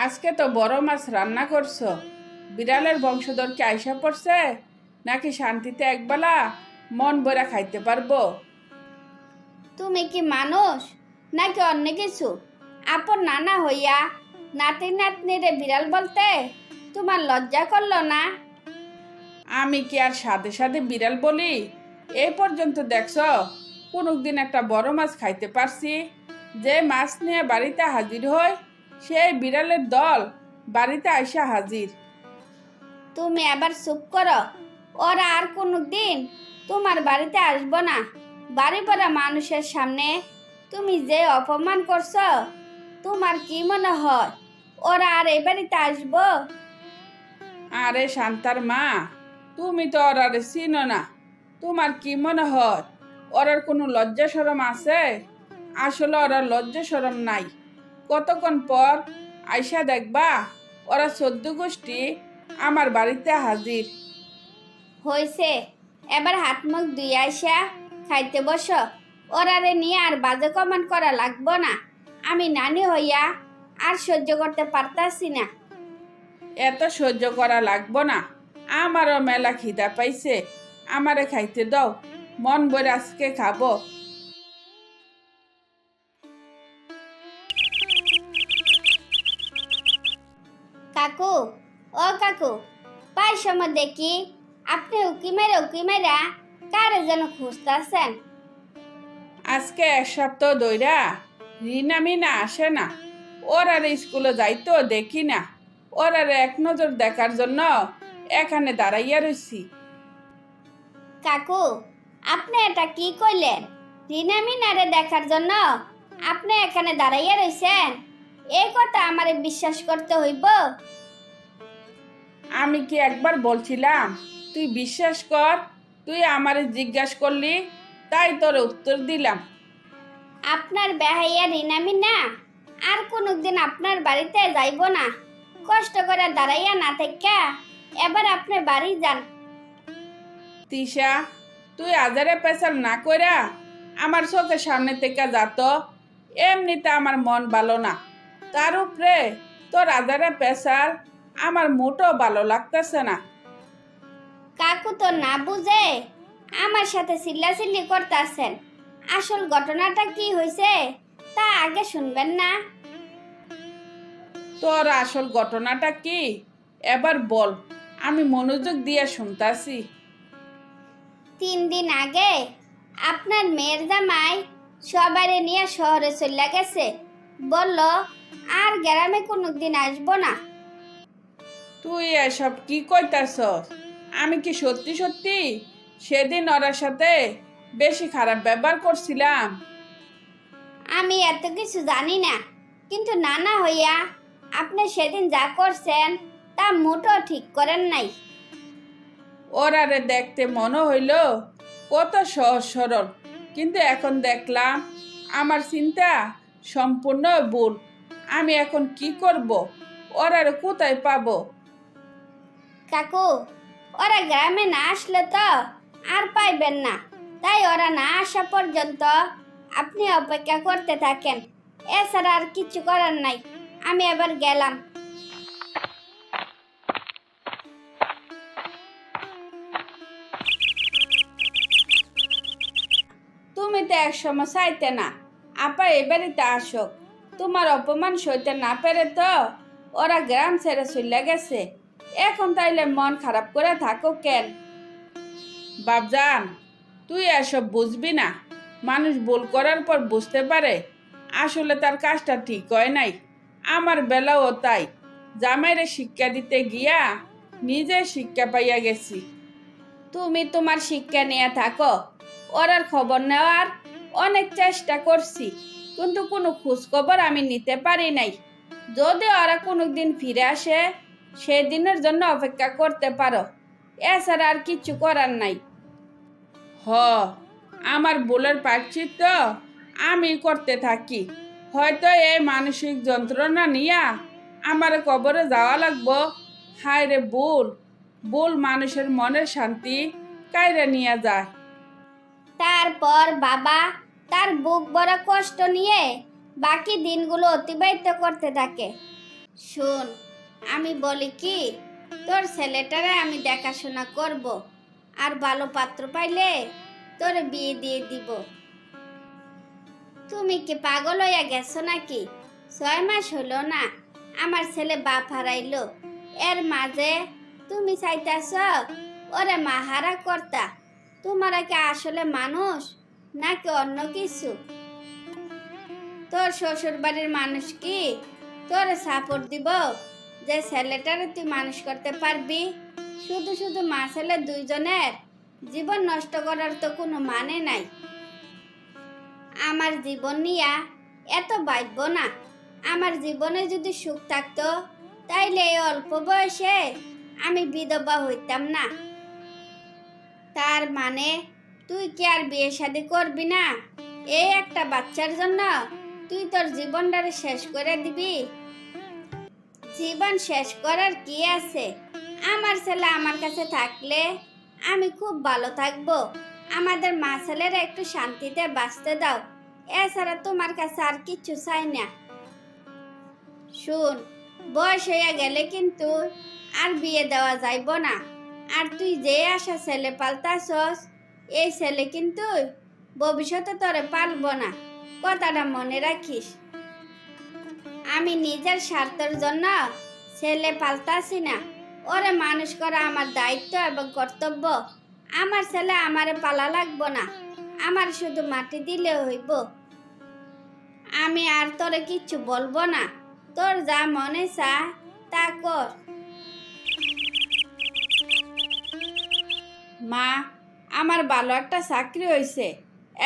আজকে তো বড় মাছ রান্না করছো। বিড়ালের বংশধর কি আইসা পড়ছে, নাকি শান্তিতে একবেলা মন ভরা খাইতে পারবো? তুমি কি মানুষ নাকি অন্য কিছু? আপন নানা হইয়া নাতি নাতনিরে বিড়াল বলতে তোমার লজ্জা করলো না? আমি কি আর সাথে সাথে বিড়াল বলি? এই পর্যন্ত দেখছো কোনোদিন একটা বড় মাছ খাইতে পারছি? যে মাছ নিয়ে বাড়িতে হাজির হয়, সেই বিড়ালের দল বাড়িতে আইসা হাজির। তুমি আবার চুপ করো। ওরা আর কোনো দিন তোমার বাড়িতে আসবো না। বাড়ি ভরা মানুষের সামনে তুমি যে অপমান করছো, তোমার কি মনে হয় ওরা আর এই বাড়িতে আসবো? আরে শান্তার মা, তুমি তো ওরারে চিনো না। তোমার কি মনে হয় ওরার কোনো লজ্জা শরম আছে? আসলে ওরার লজ্জা শরম নাই। কতক্ষণ পর আইসা দেখবা ওরা 14 গোষ্ঠী আমার বাড়িতে হাজির। হয়েছে, এবার হাত মুখ ধুয়ে আইসা খাইতে বসো। ওরারে নিয়ে আর বাজে কমেন্ট করা লাগবো না। আমি নানি হইয়া আর সহ্য করতে পারতাছি না। এত সহ্য করা লাগবো না। আমারও মেলা খিদা পাইছে, আমারে খাইতে দাও। মন ভরে আজকে খাবো। কাকু, ও কাকু, পাই সময় দেখি আপনি উকি মেরা কারে যেন খুঁজতেছেন। আজকে 1 সপ্তাহ ধইরা রিনা মিনা আসে না। ওর আর স্কুলে যাইতো দেখি না। ওর আর এক নজর দেখার জন্য এখানে দাঁড়াইয়া রইছি। কাকু, আপনি এটা কি কইলেন? রিনা মিনারে দেখার জন্য আপনি এখানে দাঁড়াইয়া রইছেন? এই কথা আমারে বিশ্বাস করতে হইব? আমি কি একবার বলছিলাম তুই বিশ্বাস কর? তুই আমারে জিজ্ঞাসা করলি, তাই তোর উত্তর দিলাম। আপনার বেহাইয়া রিনা মিনা আর কোনোদিন আপনার বাড়িতে যাইব না। কষ্ট করে দাঁড়াইয়া না থেকে এবার আপনি বাড়ি যান। তিশা, তুই আজারে পেশাল না কইরা আমার চোখের সামনে থেকে যাত। এমনিতে আমার মন ভালো না, তার উপরে তোর আজারে পেশাল আমার মোটেও ভালো লাগতেছে না। কাকু তো না বুঝে আমার সাথে চিল্লাচিল্লি করতেছেন। আসল ঘটনাটা কি হয়েছে তা আগে শুনবেন না? তোর আসল ঘটনাটা কি এবার বল, আমি মনোযোগ দিয়ে শুনতাছি। 3 দিন আগে আপনার মেয়ের জামাই সবারে নিয়ে শহরে চলে গেছে। বলল আর গ্রামে কোনোদিন আসবো না। তুই এসব কি কইতাছস? আমি কি সত্যি সত্যি সেদিন ওর সাথে বেশি খারাপ ব্যবহার করছিলাম? আমি এত কিছু জানি না, কিন্তু নানা হইয়া আপনি সেদিন যা করছেন তা মোটেও ঠিক করেন নাই। ওরারে দেখতে মনে হইল কত সহজ সরল, কিন্তু এখন দেখলাম আমার চিন্তা সম্পূর্ণ ভুল। আমি এখন কি করব? ওরারে কোথায় পাবো? কাকু, ওরা গ্রামে না আসলে তো আর পাইবেন না। তাই ওরা না আসা পর্যন্ত আপনি অপেক্ষা করতে থাকেন। এছাড়া আর কিছু করার নাই। আমি এবার গেলাম। তুমি তো একসময় চাইতে না আপা এ বাড়িতে আসো। তোমার অপমান সইতে না পেরে তো ওরা গ্রাম ছেড়ে চলে গেছে। এখন তাইলে মন খারাপ করে থাকো কেন? বাপজান, তুই এসব বুঝবি না। মানুষ ভুল করার পর বুঝতে পারে আসলে তার কাজটা ঠিক হয় নাই। আমার বেলাও তাই। জামাইরে শিক্ষা দিতে গিয়া নিজে শিক্ষা পাইয়া গেছি। তুমি তোমার শিক্ষা নিয়ে থাকো। ওরার খবর নেওয়ার অনেক চেষ্টা করছি, কিন্তু কোনো খোঁজ খবর আমি নিতে পারি নাই। যদি ওরা কোনোদিন ফিরে আসে, সেদিনের জন্য অপেক্ষা করতে পারো। এছাড়া আর কিছু করার নাই। হ, আমার ভুলের প্রায়শ্চিত্ত আমি করতে থাকি। হয়তো এই মানসিক যন্ত্রণা নিয়া আমার কবরে যাওয়া লাগবো। হায় রে ভুল, ভুল মানুষের মনের শান্তি কাইরে নিয়ে যায়। তারপর বাবা তার বুক ভরা কষ্ট নিয়ে বাকি দিনগুলো অতিবাহিত করতে থাকে। শোন, আমি বলি কি, তোর ছেলেটারে আমি দেখাশোনা করব, আর ভালো পাত্র পাইলে তোর বিয়ে দিয়ে দিব। তুমি কি পাগল হইয়া গেছো নাকি? 6 মাস হলো না আমার ছেলে বাপ হারাইলো, এর মাঝে তুমি চাইতাছ ওরে মাহারা কর্তা? তোমারা কি আসলে মানুষ নাকি অন্য কিছু? তোর শ্বশুর বাড়ির মানুষ কি তোর সাপোর্ট দিব যে ছেলেটারে তুই মানুষ করতে পারবি? শুধু শুধু মা ছেলে দুইজনের জীবন নষ্ট করার তো কোনো মানে নাই। আমার জীবন নিয়া এত ভাবব না। আমার জীবনে যদি সুখ থাকতো তাইলে এই অল্প বয়সে আমি বিধবা হইতাম না। তার মানে তুই কি আর বিয়ে শাদী করবি না? এই একটা বাচ্চার জন্য তুই তোর জীবনটারে শেষ করে দিবি? জীবন শেষ করার কি আছে? আমার ছেলে আমার কাছে থাকলে আমি খুব ভালো থাকবো। আমাদের মা ছেলেরা একটু শান্তিতে বাঁচতে দাও, এছাড়া তোমার কাছে আর কিচ্ছু চাই না। শুন, বয়স হইয়া গেলে কিন্তু আর বিয়ে দেওয়া যাইব না। আর তুই যে আশা ছেলে পালতাছস, এই ছেলে কিন্তু ভবিষ্যতে তোরে পালব না, কথাটা মনে রাখিস। আমি নিজের স্বার্থের জন্য ছেলে পালতাছি না, ওরে মানুষ করা আমার দায়িত্ব এবং কর্তব্য। আমার ছেলে আমারে পালা লাগবো না, আমার শুধু মাটি দিলে হইব। আমি আর তোরে কিচ্ছু বলবো না, তোর যা মনে চা তা কর। মা, আমার ভালো একটা চাকরি হইছে,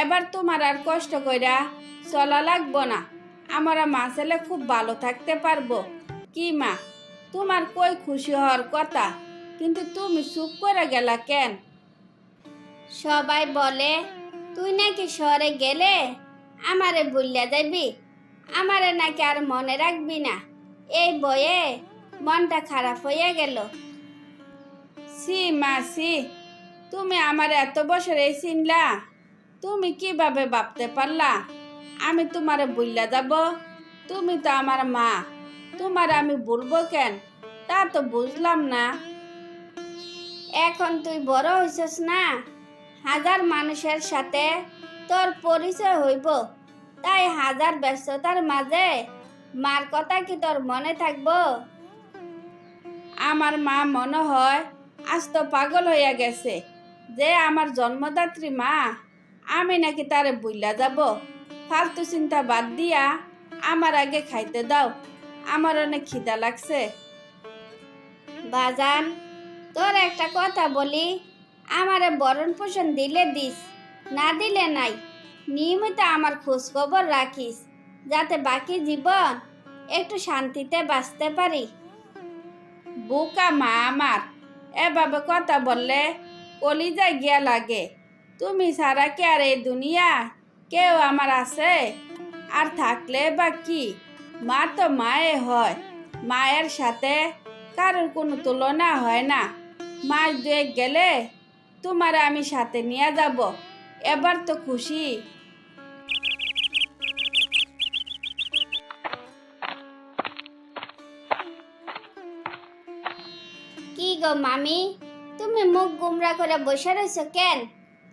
এবার তোমার আর কষ্ট কইরা চলা লাগবো না। আমরা মা ছেলে খুব ভালো থাকতে পারবো। কি মা, তোমার কই খুশি হওয়ার কথা, কিন্তু তুমি চুপ করে গেলা কেন? সবাই বলে তুই নাকি শহরে গেলে আমারে ভুলিয়া যাবি, আমারে নাকি আর মনে রাখবি না। এই বয়ে মনটা খারাপ হইয়া গেল। সি মা সি, তুমি আমার এত বছর এই চিনলা, তুমি কিভাবে ভাবতে পারলা আমি তোমারে ভুইলা যাব? তুমি তো আমার মা, তোমার আমি ভুলবো কেন? তা তো বুঝলাম না। এখন তুই বড় হইছস না, হাজার মানুষের সাথে তোর পরিচয় হইব, তাই হাজার ব্যস্ততার মাঝে মার কথা কি তোর মনে থাকবো? আমার মা মনে হয় আজ তো পাগল হইয়া গেছে যে আমার জন্মদাত্রী মা, আমি নাকি তারে ভুইলা যাব। ফালতু চিন্তা বাদ দিয়া আমার আগে খাইতে দাও, আমার অনেক খিদা লাগছে। বাজান, তোর একটা কথা বলি, আমারে ভরণ পোষণ দিলে দিস, না দিলে নাই। নিয়মিত আমার খোঁজ খবর রাখিস, যাতে বাকি জীবন একটু শান্তিতে বাঁচতে পারি। বোকা মা আমার, এভাবে কথা বললে কলিজায় গিয়া লাগে। তুমি ছাড়া কি আর এই দুনিয়া কেউ আমার আছে? আর থাকলে বা কি, মা তো মায়ে হয়, মায়ের সাথে কারোর কোনো তুলনা হয় না। মাস 2 গেলে তোমার আমি সাথে নিয়ে যাব। এবার তো খুশি? কি গো মামি, তুমি মুখ গুমরা করে বসে রয়েছো কেন?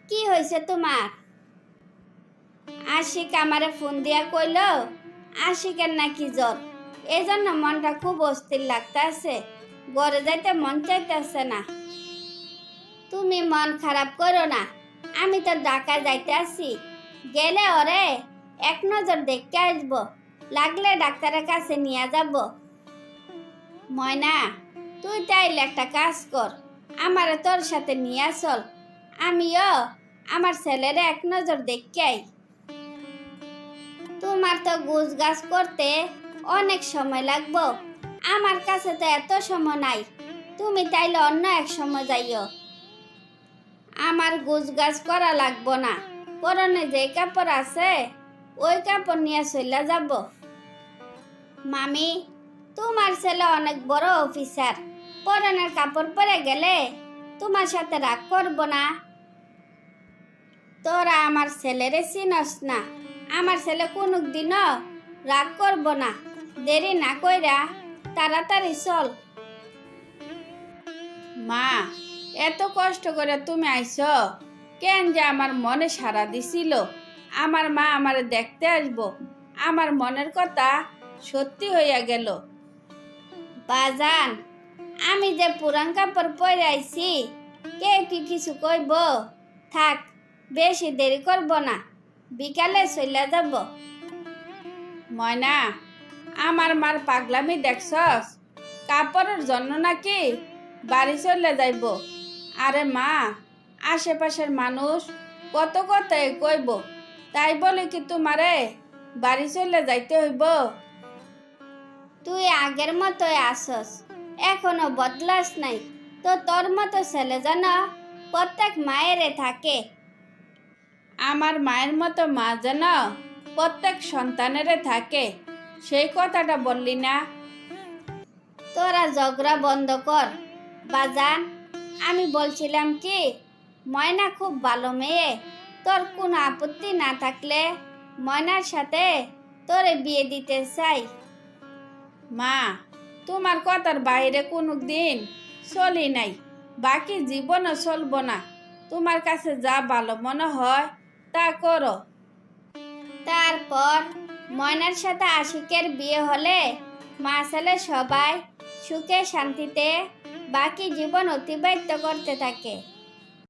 কি হয়েছে তোমার? আশিক আমারে ফোন দিয়া কইল আশিকের নাকি জ্বর, এজন্য মনটা খুব অস্থির লাগতাছে, ঘরে যাইতে মন চাইতেছে না। তুমি মন খারাপ করো না, আমি তো ঢাকা যাইতে আসি, গেলে ওরে এক নজর দেখতে আসবো, লাগলে ডাক্তারের কাছে নিয়ে যাব। ময়না, তুই তাইলে একটা কাজ কর, আমারে তোর সাথে নিয়ে চল, আমিও আমার ছেলেরে এক নজর দেখতে আই। তোমার তো গুছ গাছ করতে অনেক সময় লাগবো, আমার কাছে তো এত সময় নাই। তুমি তাইলে অন্য এক সময় যাইও। আমার গুছ গাছ করা লাগবো না, পরনে যে কাপড় আছে ওই কাপড় নিয়ে চলে যাব। মামি, তোমার ছেলে অনেক বড় অফিসার, পরনের কাপড় পরে গেলে তোমার সাথে রাগ করব না? তোরা আমার ছেলেরে চিনস না, আমার ছেলে কোনো দিনও রাগ করব না। দেরি না কইরা তাড়াতাড়ি চল। মা, এত কষ্ট করে তুমি আইছো, কেন যে আমার মনে সাড়া দিছিল আমার মা আমারে দেখতে আসবো, আমার মনের কথা সত্যি হইয়া গেল। বাজান, আমি যে পুরান কাপড় পরে আইছি, কে কি কিছু কইব? থাক, বেশি দেরি করব না, বিকালে চলে যাব। ময়না, আমার মার পাগলামি দেখছস? কাপড়ের জন্য নাকি বাড়ি চলে যাইব। আরে মা, আশেপাশের মানুষ কত কথাই কইব, তাই বলে কি তোমারে বাড়ি চলে যাইতে হইব? তুই আগের মতোই আসস, এখনো বদলাস নাই। তো তোর মতো ছেলে যেন প্রত্যেক মায়েরে থাকে। আমার মায়ের মতো মা যেন প্রত্যেক সন্তানেরে থাকে, সেই কথাটা বললি না? তোরা ঝগড়া বন্ধ কর বাজান। আমি বলছিলাম কি, ময়না খুব ভালো মেয়ে। তোর কোনো আপত্তি না থাকলে ময়নার সাথে তোরে বিয়ে দিতে চাই। মা, তোমার কথার বাইরে কোনো দিন চলি নাই, বাকি জীবনও চলবো না। তোমার কাছে যা ভালো মনে হয় তা করো। তারপর ময়নার সাথে আশিকের বিয়ে হলে মা ছেলে সবাই সুখে শান্তিতে বাকি জীবন অতিবাহিত করতে থাকে।